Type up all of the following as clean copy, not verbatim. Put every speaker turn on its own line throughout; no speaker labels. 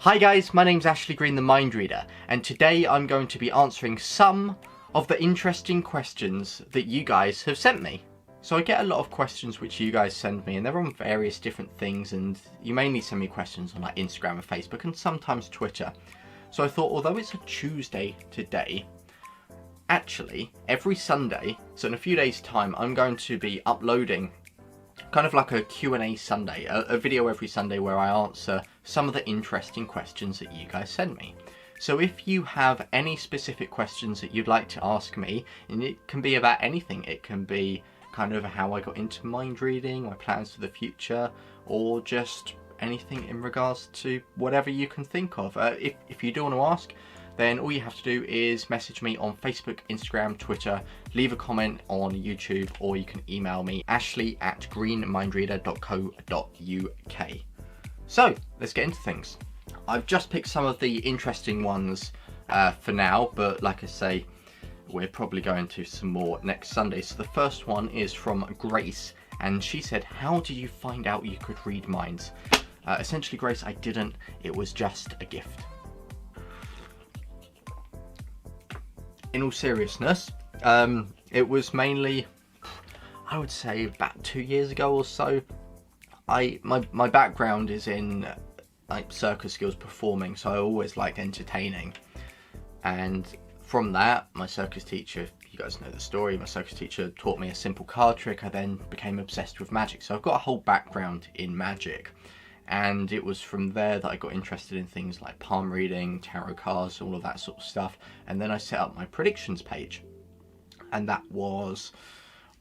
Hi guys, my name's Ashley Green the Mind Reader, and today I'm going to be answering some of the interesting questions that you guys have sent me. So I get a lot of questions which you guys send me, and they're on various different things, and you mainly send me questions on like Instagram and Facebook and sometimes Twitter. So I thought, although it's a Tuesday today, actually every Sunday, so in a few days time, I'm going to be uploading kind of like a Q&A Sunday, a video every Sunday where I answer some of the interesting questions that you guys send me. So if you have any specific questions that you'd like to ask me, and it can be about anything, it can be kind of how I got into mind reading, my plans for the future, or just anything in regards to whatever you can think of. If you do want to ask, then all you have to do is message me on Facebook, Instagram, Twitter, leave a comment on YouTube, or you can email me, ashley@greenmindreader.co.uk. So, let's get into things. I've just picked some of the interesting ones for now, but like I say, we're probably going to some more next Sunday. So the first one is from Grace, and she said, how did you find out you could read minds? Essentially, Grace, I didn't. It was just a gift. In all seriousness, it was mainly, I would say about 2 years ago or so. My background is in like circus skills performing, so I always liked entertaining. And from that, my circus teacher, you guys know the story, my circus teacher taught me a simple card trick. I then became obsessed with magic. So I've got a whole background in magic. And it was from there that I got interested in things like palm reading, tarot cards, all of that sort of stuff. And then I set up my predictions page. And that was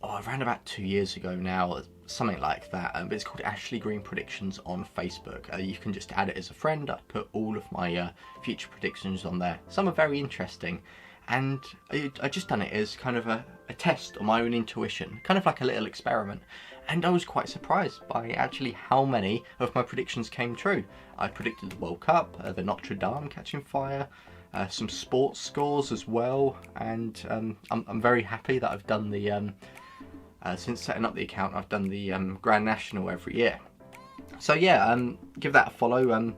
around about 2 years ago now, something like that. But it's called Ashley Green Predictions on Facebook. You can just add it as a friend. I put all of my future predictions on there. Some are very interesting. And I just done it as kind of a test on my own intuition, kind of like a little experiment. And I was quite surprised by actually how many of my predictions came true. I predicted the World Cup, the Notre Dame catching fire, some sports scores as well, and I'm very happy that I've done the, since setting up the account, I've done the Grand National every year. So yeah, give that a follow.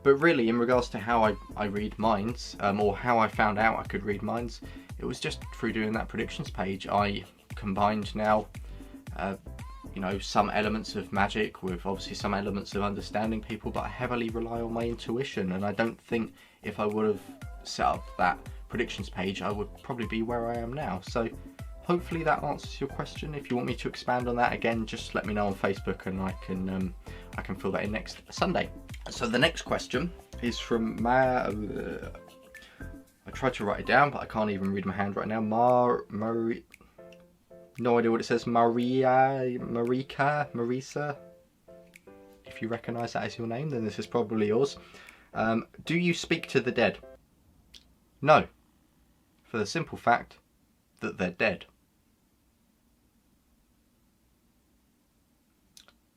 But really, in regards to how I read minds, or how I found out I could read minds, it was just through doing that predictions page. I combined now, you know, some elements of magic with obviously some elements of understanding people, but I heavily rely on my intuition, and I don't think if I would have set up that predictions page, I would probably be where I am now. So hopefully that answers your question. If you want me to expand on that again, just let me know on Facebook, and I can fill that in next Sunday. So the next question is from I tried to write it down, but I can't even read my hand right now. No idea what it says. Marisa. If you recognise that as your name, then this is probably yours. Do you speak to the dead? No. For the simple fact that they're dead.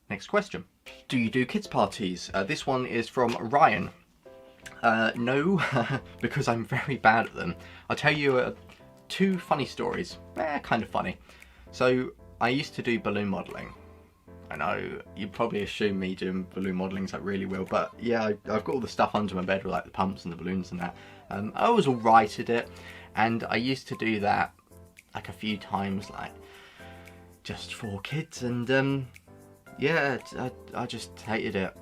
Next question. Do you do kids parties? This one is from Ryan. No, because I'm very bad at them. I'll tell you two funny stories. Kind of funny. So I used to do balloon modelling. I know you probably assume me doing balloon modelling is like really well, but yeah, I've got all the stuff under my bed with like the pumps and the balloons and that. I was alright at it, and I used to do that like a few times, like just for kids, and yeah, I just hated it.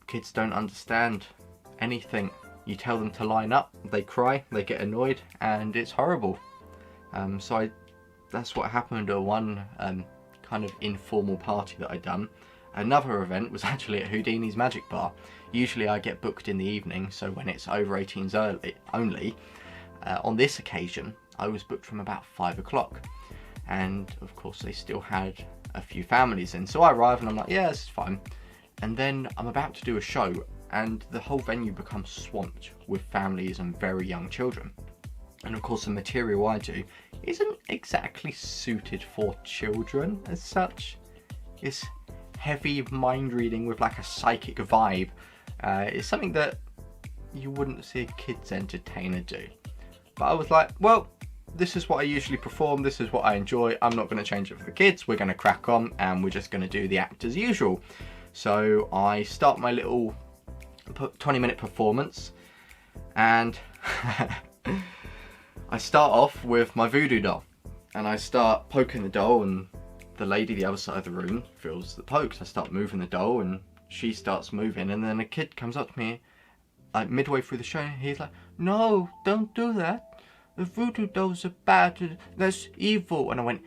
Kids don't understand anything. You tell them to line up, they cry, they get annoyed, and it's horrible. So that's what happened at one kind of informal party that I'd done. Another event was actually at Houdini's Magic Bar. Usually I get booked in the evening, so when it's over 18s only. On this occasion, I was booked from about 5 o'clock. And of course they still had a few families in. So I arrive and I'm like, yeah, this is fine. And then I'm about to do a show, and the whole venue becomes swamped with families and very young children. And of course the material I do isn't exactly suited for children as such. It's heavy mind reading with like a psychic vibe. It's something that you wouldn't see a kids entertainer do. But I was like, well, this is what I usually perform, this is what I enjoy, I'm not going to change it for the kids, we're going to crack on and we're just going to do the act as usual. So I start my little put 20-minute performance, and I start off with my voodoo doll, and I start poking the doll, and the lady the other side of the room feels the pokes. I start moving the doll, and she starts moving, and then a kid comes up to me like midway through the show, and he's like, "No, don't do that. The voodoo dolls are bad. That's evil." And I went,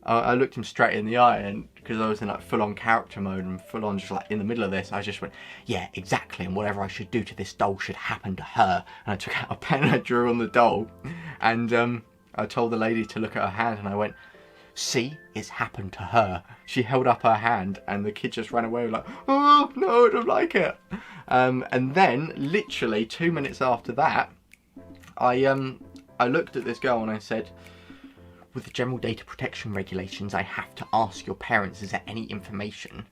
I looked him straight in the eye, and because I was in like full-on character mode and full-on just like in the middle of this, I just went, "Yeah, exactly. And whatever I should do to this doll should happen to her." And I took out a pen and I drew on the doll, and I told the lady to look at her hand, and I went, "See, it's happened to her." She held up her hand, and the kid just ran away like, "Oh no, I don't like it." And then, literally 2 minutes after that, I looked at this girl and I said, "With the general data protection regulations, I have to ask your parents, is there any information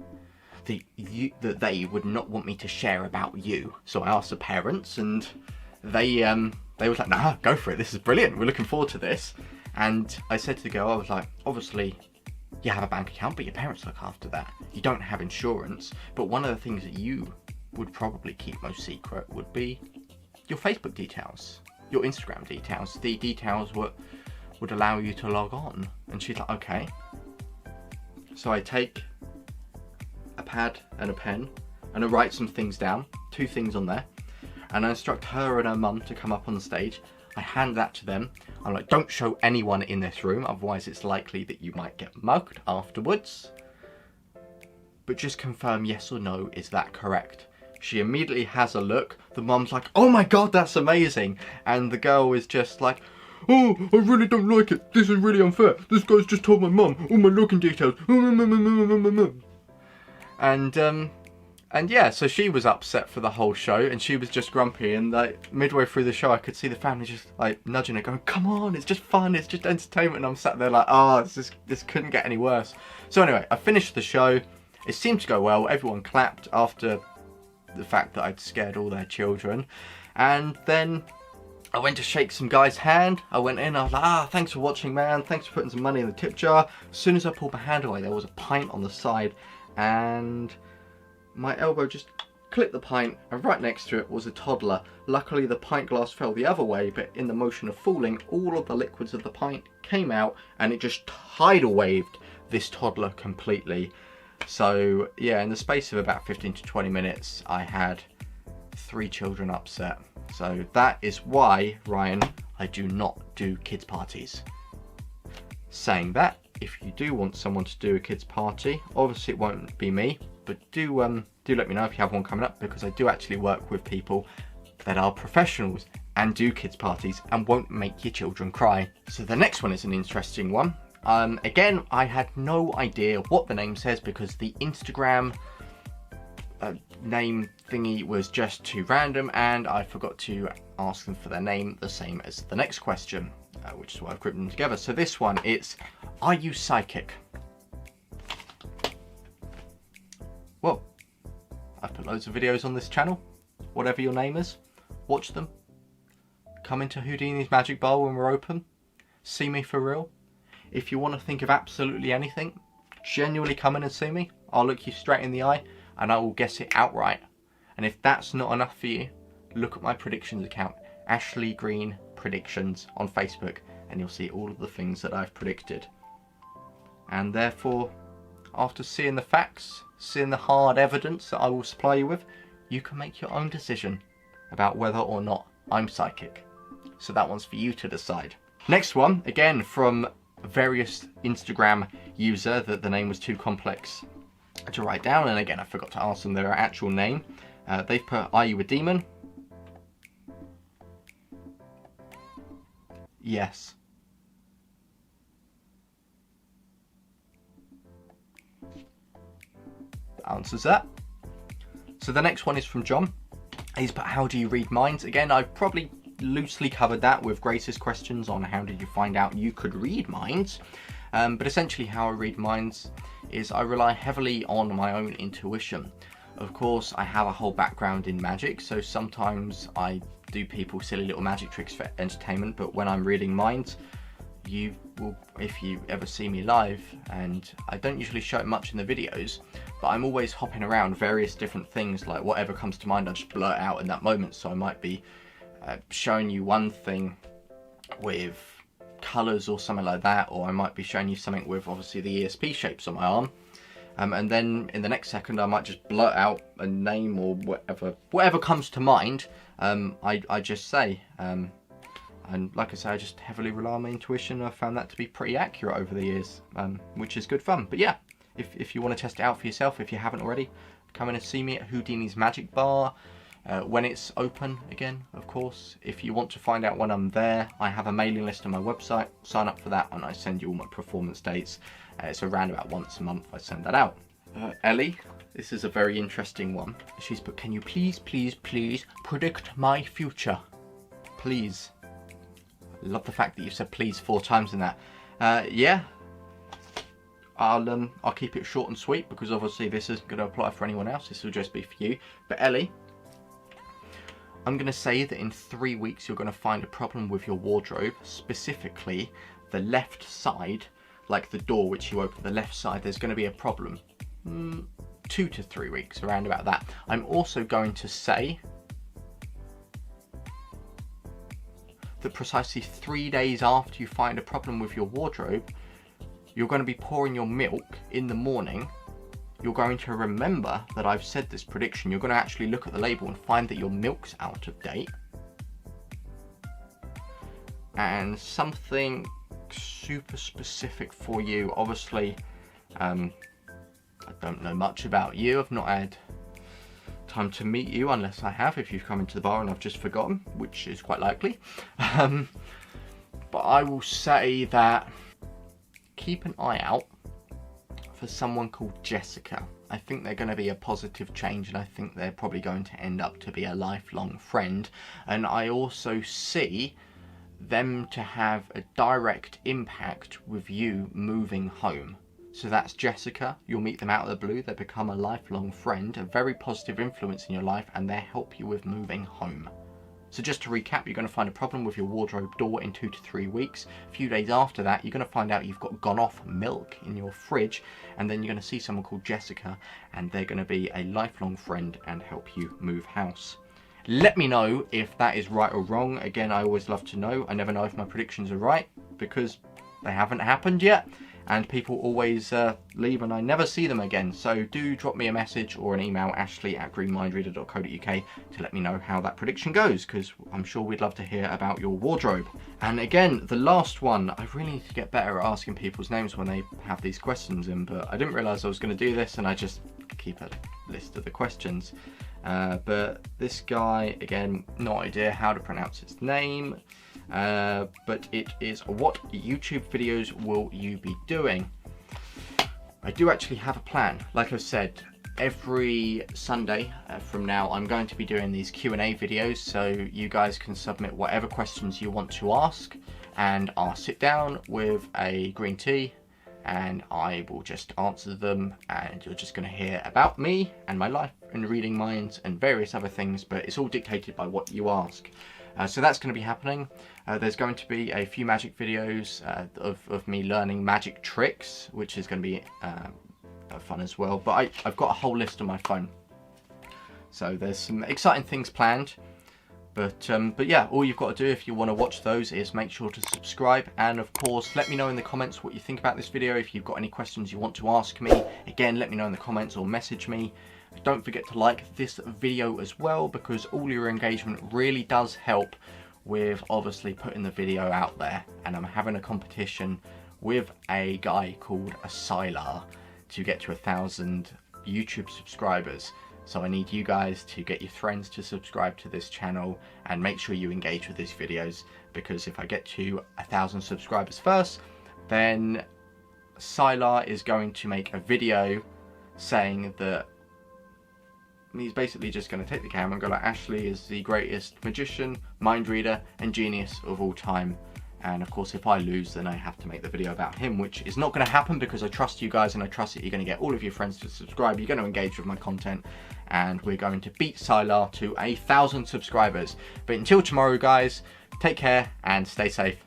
that they would not want me to share about you?" So I asked the parents, and they was like, "Nah, go for it. This is brilliant. We're looking forward to this." And I said to the girl, I was like, "Obviously, you have a bank account, but your parents look after that. You don't have insurance. But one of the things that you would probably keep most secret would be your Facebook details, your Instagram details, the details would allow you to log on." And she's like, "Okay." So I take a pad and a pen, and I write some things down, 2 things on there, and I instruct her and her mum to come up on the stage. I hand that to them. I'm like, "Don't show anyone in this room, otherwise it's likely that you might get mugged afterwards. But just confirm yes or no, is that correct?" She immediately has a look. The mum's like, "Oh my god, that's amazing." And the girl is just like, "Oh, I really don't like it. This is really unfair. This guy's just told my mum all my login details." And yeah, so she was upset for the whole show, and she was just grumpy, and like midway through the show I could see the family just like nudging her, going, "Come on, it's just fun, it's just entertainment." And I'm sat there like, "Oh, this couldn't get any worse." So anyway, I finished the show. It seemed to go well. Everyone clapped after the fact that I'd scared all their children. And then I went to shake some guy's hand. I went in, I was like, "Thanks for watching, man. Thanks for putting some money in the tip jar." As soon as I pulled my hand away, there was a pint on the side, and my elbow just clipped the pint, and right next to it was a toddler. Luckily the pint glass fell the other way, but in the motion of falling, all of the liquids of the pint came out, and it just tidal waved this toddler completely. So yeah, in the space of about 15 to 20 minutes, I had 3 children upset. So that is why, Ryan, I do not do kids parties. Saying that, if you do want someone to do a kids party, obviously it won't be me, but do let me know if you have one coming up, because I do actually work with people that are professionals and do kids parties and won't make your children cry. So the next one is an interesting one. Again, I had no idea what the name says, because the Instagram name thingy was just too random, and I forgot to ask them for their name, the same as the next question, which is why I've grouped them together. So this one, it's, "Are you psychic?" Well, I've put loads of videos on this channel. Whatever your name is, watch them. Come into Houdini's Magic Bowl when we're open. See me for real. If you want to think of absolutely anything, genuinely come in and see me. I'll look you straight in the eye and I will guess it outright. And if that's not enough for you, look at my predictions account, Ashley Green Predictions on Facebook, and you'll see all of the things that I've predicted. And therefore, after seeing the facts, seeing the hard evidence that I will supply you with, you can make your own decision about whether or not I'm psychic. So that one's for you to decide. Next one, again from various Instagram user that the name was too complex to write down, and again I forgot to ask them their actual name. They've put, "Are you a demon?" Yes. That answers that. So the next one is from John. He's put, "How do you read minds?" Again, I've probably loosely covered that with Grace's questions on how did you find out you could read minds. But essentially how I read minds is I rely heavily on my own intuition. Of course, I have a whole background in magic, so sometimes I do people's silly little magic tricks for entertainment, but when I'm reading minds, you will, if you ever see me live, and I don't usually show it much in the videos, but I'm always hopping around various different things, like whatever comes to mind I just blurt out in that moment. So I might be showing you one thing with colours or something like that, or I might be showing you something with obviously the ESP shapes on my arm, and then in the next second I might just blurt out a name or whatever comes to mind. I just say, and like I say, I just heavily rely on my intuition. I've found that to be pretty accurate over the years, which is good fun. But yeah, if you want to test it out for yourself, if you haven't already, come in and see me at Houdini's Magic Bar when it's open again, of course. If you want to find out when I'm there, I have a mailing list on my website. Sign up for that and I send you all my performance dates. It's around about once a month I send that out. Ellie, this is a very interesting one. She's put, can you please predict my future? Please. I love the fact that you said please 4 times in that. Yeah. I'll keep it short and sweet, because obviously this isn't going to apply for anyone else. This will just be for you. But Ellie, I'm going to say that in 3 weeks you're going to find a problem with your wardrobe, specifically the left side, like the door which you open, the left side, there's going to be a problem. 2 to 3 weeks, around about that. I'm also going to say that precisely 3 days after you find a problem with your wardrobe, you're going to be pouring your milk in the morning. You're going to remember that I've said this prediction. You're going to actually look at the label and find that your milk's out of date. And something super specific for you. Obviously, I don't know much about you. I've not had time to meet you, unless I have, if you've come into the bar and I've just forgotten, which is quite likely. But I will say that keep an eye out for someone called Jessica. I think they're going to be a positive change, and I think they're probably going to end up to be a lifelong friend. And I also see them to have a direct impact with you moving home. So that's Jessica. You'll meet them out of the blue. They become a lifelong friend, a very positive influence in your life, and they help you with moving home. So just to recap, you're going to find a problem with your wardrobe door in 2 to 3 weeks. A few days after that, you're going to find out you've got gone off milk in your fridge, and then you're going to see someone called Jessica, and they're going to be a lifelong friend and help you move house. Let me know if that is right or wrong. Again, I always love to know. I never know if my predictions are right, because they haven't happened yet. And people always leave and I never see them again. So do drop me a message or an email, ashley@greenmindreader.co.uk, to let me know how that prediction goes, because I'm sure we'd love to hear about your wardrobe. And again, the last one, I really need to get better at asking people's names when they have these questions in, but I didn't realise I was going to do this, and I just keep a list of the questions. But this guy, again, no idea how to pronounce his name. But it is, what YouTube videos will you be doing? I do actually have a plan. Like I said, every Sunday from now I'm going to be doing these Q&A videos, so you guys can submit whatever questions you want to ask, and I'll sit down with a green tea and I will just answer them, and you're just going to hear about me and my life and reading minds and various other things, but it's all dictated by what you ask. So that's going to be happening. There's going to be a few magic videos of me learning magic tricks, which is going to be fun as well. But I've got a whole list on my phone. So there's some exciting things planned. But yeah, all you've got to do if you want to watch those is make sure to subscribe. And of course, let me know in the comments what you think about this video. If you've got any questions you want to ask me, again, let me know in the comments or message me. Don't forget to like this video as well, because all your engagement really does help with obviously putting the video out there. And I'm having a competition with a guy called Asylar to get to 1,000 YouTube subscribers. So I need you guys to get your friends to subscribe to this channel and make sure you engage with these videos, because if I get to 1,000 subscribers first, then Asylar is going to make a video saying that he's basically just going to take the camera and go like, Ashley is the greatest magician, mind reader and genius of all time. And of course, if I lose, then I have to make the video about him, which is not going to happen, because I trust you guys and I trust that you're going to get all of your friends to subscribe. You're going to engage with my content, and we're going to beat Asylar to 1,000 subscribers. But until tomorrow, guys, take care and stay safe.